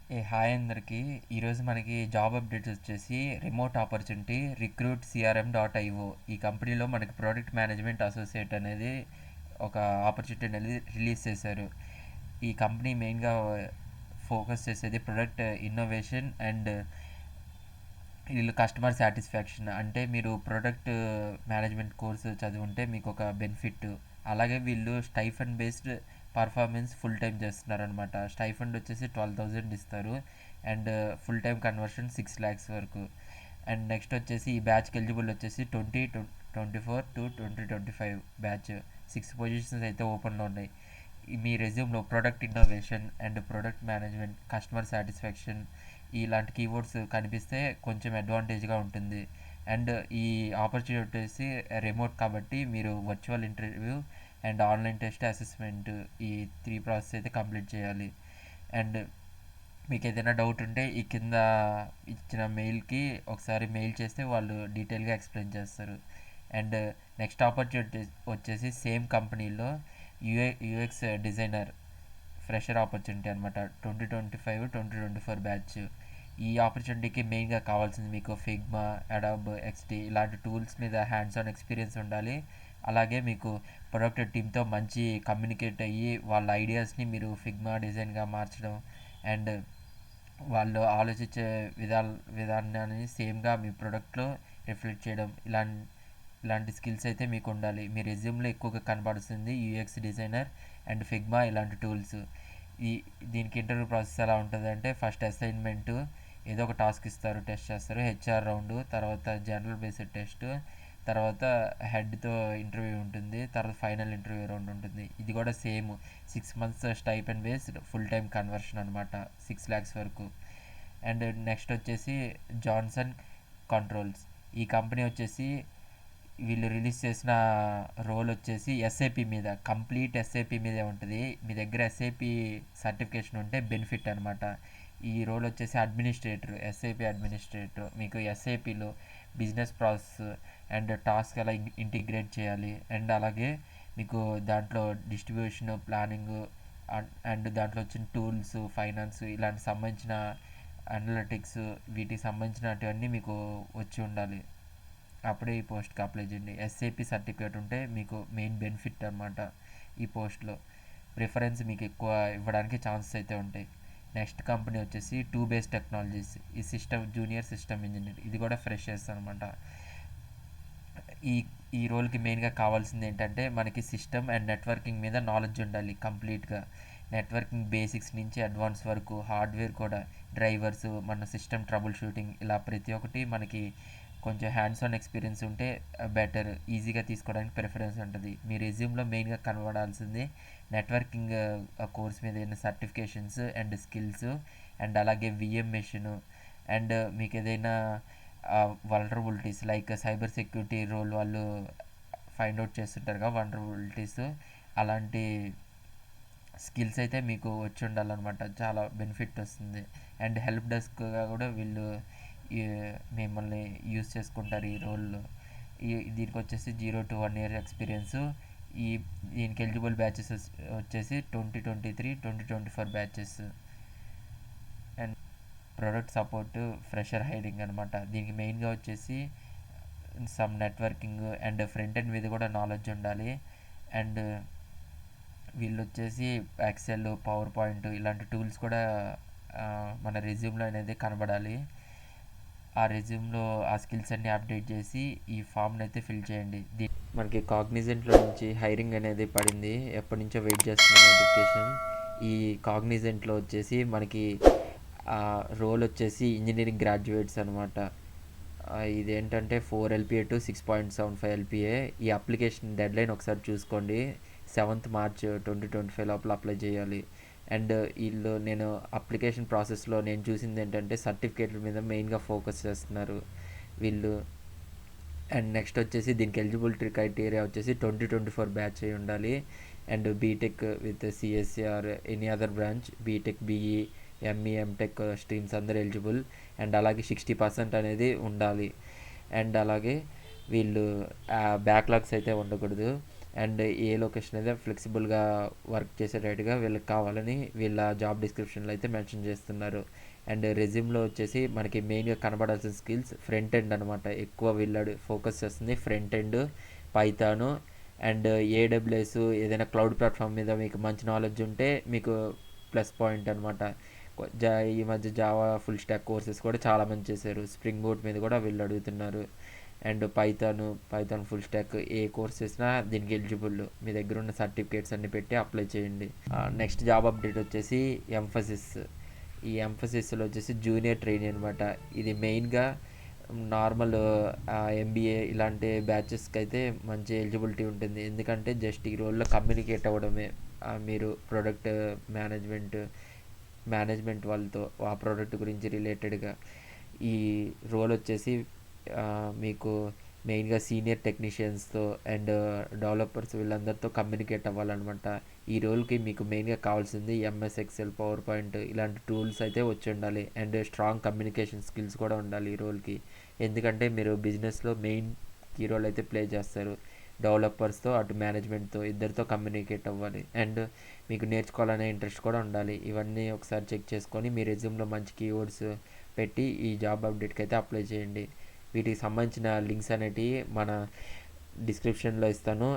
Hi అందరికి. ఈరోజు మనకి జాబ్ అప్డేట్స్ వచ్చేసి రిమోట్ ఆపర్చునిటీ రిక్రూట్ CRM.io. ఈ కంపెనీలో మనకి ప్రోడక్ట్ మేనేజ్మెంట్ అసోసియేట్ అనేది ఒక ఆపర్చునిటీ అనేది రిలీజ్ చేశారు. ఈ కంపెనీ మెయిన్గా ఫోకస్ చేసేది ప్రొడక్ట్ ఇన్నోవేషన్ అండ్ వీళ్ళు కస్టమర్ సాటిస్ఫాక్షన్. అంటే మీరు ప్రొడక్ట్ మేనేజ్మెంట్ కోర్సు చదివుంటే మీకు ఒక బెనిఫిట్. అలాగే వీళ్ళు stipend based performance full time చేస్తున్నారనమాట. స్టైఫండ్ వచ్చేసి 12,000 ఇస్తారు and full time conversion 6 lakhs వరకు. అండ్ నెక్స్ట్ వచ్చేసి ఈ బ్యాచ్కి ఎలిజిబుల్ వచ్చేసి 2024 to 2025 బ్యాచ్. 6 పొజిషన్స్ అయితే ఓపెన్లో ఉన్నాయి. మీ రెజ్యూమ్లో product innovation and product management customer satisfaction ఇలాంటి కీవర్డ్స్ కనిపిస్తే కొంచెం అడ్వాంటేజ్గా ఉంటుంది. అండ్ ఈ ఆపర్చునిటీ వచ్చేసి రిమోట్ కాబట్టి మీరు virtual interview and online test assessment ఈ 3 ప్రాసెస్ అయితే కంప్లీట్ చేయాలి. అండ్ మీకు ఏదైనా డౌట్ ఉంటే ఈ కింద ఇచ్చిన మెయిల్కి ఒకసారి మెయిల్ చేస్తే వాళ్ళు డీటెయిల్గా ఎక్స్ప్లెయిన్ చేస్తారు. అండ్ నెక్స్ట్ ఆపర్చునిటీ వచ్చేసి సేమ్ కంపెనీలో యూఎక్స్ డిజైనర్ ఫ్రెషర్ ఆపర్చునిటీ అనమాట. 2025-2024 బ్యాచ్. ఈ ఆపర్చునిటీకి మెయిన్గా కావాల్సింది మీకు ఫిగ్మా, అడాబ్ XD ఇలాంటి టూల్స్ మీద హ్యాండ్స్ ఆన్ ఎక్స్పీరియన్స్ ఉండాలి. అలాగే మీకు ప్రొడక్ట్ టీమ్తో మంచి కమ్యూనికేట్ అయ్యి వాళ్ళ ఐడియాస్ని మీరు ఫిగ్మా డిజైన్గా మార్చడం అండ్ వాళ్ళు ఆలోచించే విధానాన్ని సేమ్గా మీ ప్రోడక్ట్లో రిఫ్లెక్ట్ చేయడం ఇలాంటి స్కిల్స్ అయితే మీకు ఉండాలి. మీ రెజ్యూమ్లో ఎక్కువగా కనబడుతుంది యూఎక్స్ డిజైనర్ అండ్ ఫిగ్మా ఇలాంటి టూల్స్. ఈ దీనికి ఇంటర్వ్యూ ప్రాసెస్ ఎలా ఉంటుందంటే ఫస్ట్ అసైన్మెంటు ఏదో ఒక టాస్క్ ఇస్తారు, టెస్ట్ చేస్తారు, HR రౌండ్, తర్వాత జనరల్ బేస్డ్ టెస్ట్, తర్వాత హెడ్తో ఇంటర్వ్యూ ఉంటుంది, తర్వాత ఫైనల్ ఇంటర్వ్యూ రౌండ్ ఉంటుంది. ఇది కూడా same 6 months stipend based full time conversion అనమాట, 6 lakhs వరకు. అండ్ నెక్స్ట్ వచ్చేసి జాన్సన్ కంట్రోల్స్. ఈ కంపెనీ వచ్చేసి వీళ్ళు రిలీజ్ చేసిన రోల్ వచ్చేసి ఎస్ఏపి మీద, కంప్లీట్ ఎస్ఏపి మీదే ఉంటుంది. మీ దగ్గర ఎస్ఏపి సర్టిఫికేషన్ ఉంటే బెనిఫిట్ అనమాట. ఈ రోల్ వచ్చేసి అడ్మినిస్ట్రేటర్, ఎస్ఏపి అడ్మినిస్ట్రేటర్. మీకు ఎస్ఏపిలో బిజినెస్ ప్రాసెస్ అండ్ టాస్క్ ఎలా ఇంటిగ్రేట్ చేయాలి అండ్ అలాగే మీకు దాంట్లో డిస్ట్రిబ్యూషన్ ప్లానింగ్ అండ్ దాంట్లో వచ్చిన టూల్స్, ఫైనాన్స్ ఇలాంటి సంబంధించిన అనలిటిక్స్ వీటికి సంబంధించినటువన్నీ మీకు వచ్చి ఉండాలి. అప్పుడే ఈ పోస్ట్కి అప్లై చేయండి. ఎస్ఏపి సర్టిఫికేట్ ఉంటే మీకు మెయిన్ బెనిఫిట్ అనమాట. ఈ పోస్ట్లో ప్రిఫరెన్స్ మీకు ఎక్కువ ఇవ్వడానికి ఛాన్సెస్ అయితే ఉంటాయి. నెక్స్ట్ కంపెనీ వచ్చేసి టూ బేస్ టెక్నాలజీస్. ఈ జూనియర్ సిస్టమ్ ఇంజనీర్, ఇది కూడా ఫ్రెషర్స్ అనమాట. ఈ ఈ రోల్కి మెయిన్గా కావాల్సింది ఏంటంటే మనకి సిస్టమ్ అండ్ నెట్వర్కింగ్ మీద నాలెడ్జ్ ఉండాలి కంప్లీట్గా. నెట్వర్కింగ్ బేసిక్స్ నుంచి అడ్వాన్స్ వరకు, హార్డ్వేర్ కూడా, డ్రైవర్స్, మన సిస్టమ్ ట్రబుల్ షూటింగ్ ఇలా ప్రతి ఒక్కటి మనకి కొంచెం హ్యాండ్స్ ఆన్ ఎక్స్పీరియన్స్ ఉంటే బెటర్, ఈజీగా తీసుకోవడానికి ప్రిఫరెన్స్ ఉంటుంది. మీ రెజ్యూమ్లో మెయిన్గా కనబడాల్సింది నెట్వర్కింగ్ కోర్స్ మీద ఏదైనా సర్టిఫికేషన్స్ అండ్ స్కిల్స్ అండ్ అలాగే విఎం మెషిన్ అండ్ మీకు ఏదైనా vulnerabilities like cyber security role వాళ్ళు ఫైండ్ అవుట్ చేస్తుంటారు కదా వల్నరబిలిటీస్, అలాంటి స్కిల్స్ అయితే మీకు వచ్చి ఉండాలన్నమాట. చాలా బెనిఫిట్ వస్తుంది. అండ్ హెల్ప్ డెస్క్గా కూడా వీళ్ళు మిమ్మల్ని యూస్ చేసుకుంటారు ఈ రోల్లో. దీనికి వచ్చేసి 0 to 1 year ఎక్స్పీరియన్స్. ఈ దీనికి ఎలిజిబుల్ బ్యాచెస్ వచ్చేసి 2023-2024 batches. And product support fresher hiring అనమాట. దీనికి మెయిన్గా వచ్చేసి some networking and front end మీద కూడా నాలెడ్జ్ ఉండాలి. అండ్ వీళ్ళు వచ్చేసి ఎక్సెల్, పవర్ పాయింట్ ఇలాంటి టూల్స్ కూడా మన రెజ్యూమ్లో అనేది కనబడాలి. ఆ రెజ్యూమ్లో ఆ స్కిల్స్ అన్నీ అప్డేట్ చేసి ఈ ఫామ్ని అయితే ఫిల్ చేయండి. మనకి కాగ్నిజెంట్లో నుంచి హైరింగ్ అనేది పడింది, ఎప్పటి నుంచో వెయిట్ చేస్తున్న నోటిఫికేషన్. ఈ కాగ్నిజెంట్లో వచ్చేసి మనకి రోల్ వచ్చేసి ఇంజనీరింగ్ గ్రాడ్యుయేట్స్ అనమాట. ఇదేంటంటే 4 LPA to 6.75 LPA. ఈ అప్లికేషన్ డెడ్లైన్ ఒకసారి చూసుకోండి, 7th March 2025 లోపల అప్లై చేయాలి. అండ్ వీళ్ళు నేను అప్లికేషన్ ప్రాసెస్లో నేను చూసింది ఏంటంటే సర్టిఫికేట్ల మీద మెయిన్గా ఫోకస్ చేస్తున్నారు వీళ్ళు. అండ్ నెక్స్ట్ వచ్చేసి దీనికి ఎలిజిబిలిటీ క్రైటీరియా వచ్చేసి 2024 బ్యాచ్ అయి ఉండాలి. And BTech with CSE or any other branch, BTech, BE, ME, MTech streams అందరూ ఎలిజిబుల్. అండ్ అలాగే 60% అనేది ఉండాలి. అండ్ అలాగే వీళ్ళు బ్యాక్లాగ్స్ అయితే ఉండకూడదు. అండ్ ఏ లొకేషన్ అయితే ఫ్లెక్సిబుల్గా వర్క్ చేసేటట్టుగా వీళ్ళకి కావాలని వీళ్ళ జాబ్ డిస్క్రిప్షన్లో అయితే మెన్షన్ చేస్తున్నారు. అండ్ రెజ్యూమ్లో వచ్చేసి మనకి మెయిన్గా కనబడాల్సిన స్కిల్స్ ఫ్రంట్ ఎండ్ అనమాట. ఎక్కువ వీళ్ళడు ఫోకస్ చేస్తుంది front end, Python and AWS, ఏదైనా క్లౌడ్ ప్లాట్ఫామ్ మీద మీకు మంచి నాలెడ్జ్ ఉంటే మీకు ప్లస్ పాయింట్ అనమాట. ఈ మధ్య జావా ఫుల్ స్టాక్ కోర్సెస్ కూడా చాలామంది చేశారు. స్ప్రింగ్ బూట్ మీద కూడా వీళ్ళు అడుగుతున్నారు. And Python full stock A course చేసినా దీనికి ఎలిజిబుల్. మీ దగ్గర ఉన్న సర్టిఫికేట్స్ అన్ని పెట్టి అప్లై చేయండి. నెక్స్ట్ జాబ్ అప్డేట్ వచ్చేసి ఎంఫసిస్. ఈ ఎంఫసిస్లో వచ్చేసి జూనియర్ ట్రైనీ అనమాట. ఇది మెయిన్గా నార్మల్ ఎంబీఏ ఇలాంటి బ్యాచెస్కి అయితే మంచి ఎలిజిబిలిటీ ఉంటుంది. ఎందుకంటే జస్ట్ ఈ రోల్లో కమ్యూనికేట్ అవ్వడమే. మీరు ప్రొడక్ట్ మేనేజ్మెంట్ వాళ్ళతో ఆ ప్రోడక్ట్ గురించి రిలేటెడ్గా ఈ రోల్ వచ్చేసి మీకు మెయిన్గా సీనియర్ టెక్నీషియన్స్తో అండ్ డెవలపర్స్ వీళ్ళందరితో కమ్యూనికేట్ అవ్వాలన్నమాట. ఈ రోల్కి మీకు మెయిన్గా కావాల్సింది ఎంఎస్ ఎక్సెల్, పవర్ పాయింట్ ఇలాంటి టూల్స్ అయితే వచ్చి ఉండాలి. అండ్ స్ట్రాంగ్ కమ్యూనికేషన్ స్కిల్స్ కూడా ఉండాలి ఈ రోల్కి. ఎందుకంటే మీరు బిజినెస్లో మెయిన్ కీ రోల్ అయితే ప్లే చేస్తారు. డెవలపర్స్తో అటు మేనేజ్మెంట్తో ఇద్దరితో కమ్యూనికేట్ అవ్వాలి. అండ్ మీకు నేర్చుకోవాలనే ఇంట్రెస్ట్ కూడా ఉండాలి. ఇవన్నీ ఒకసారి చెక్ చేసుకొని మీ రెజ్యూమ్లో మంచి కీవర్డ్స్ పెట్టి ఈ జాబ్ అప్డేట్కి అయితే అప్లై చేయండి. వీటికి సంబంధించిన లింక్స్ అనేటివి మన డిస్క్రిప్షన్లో ఇస్తాను.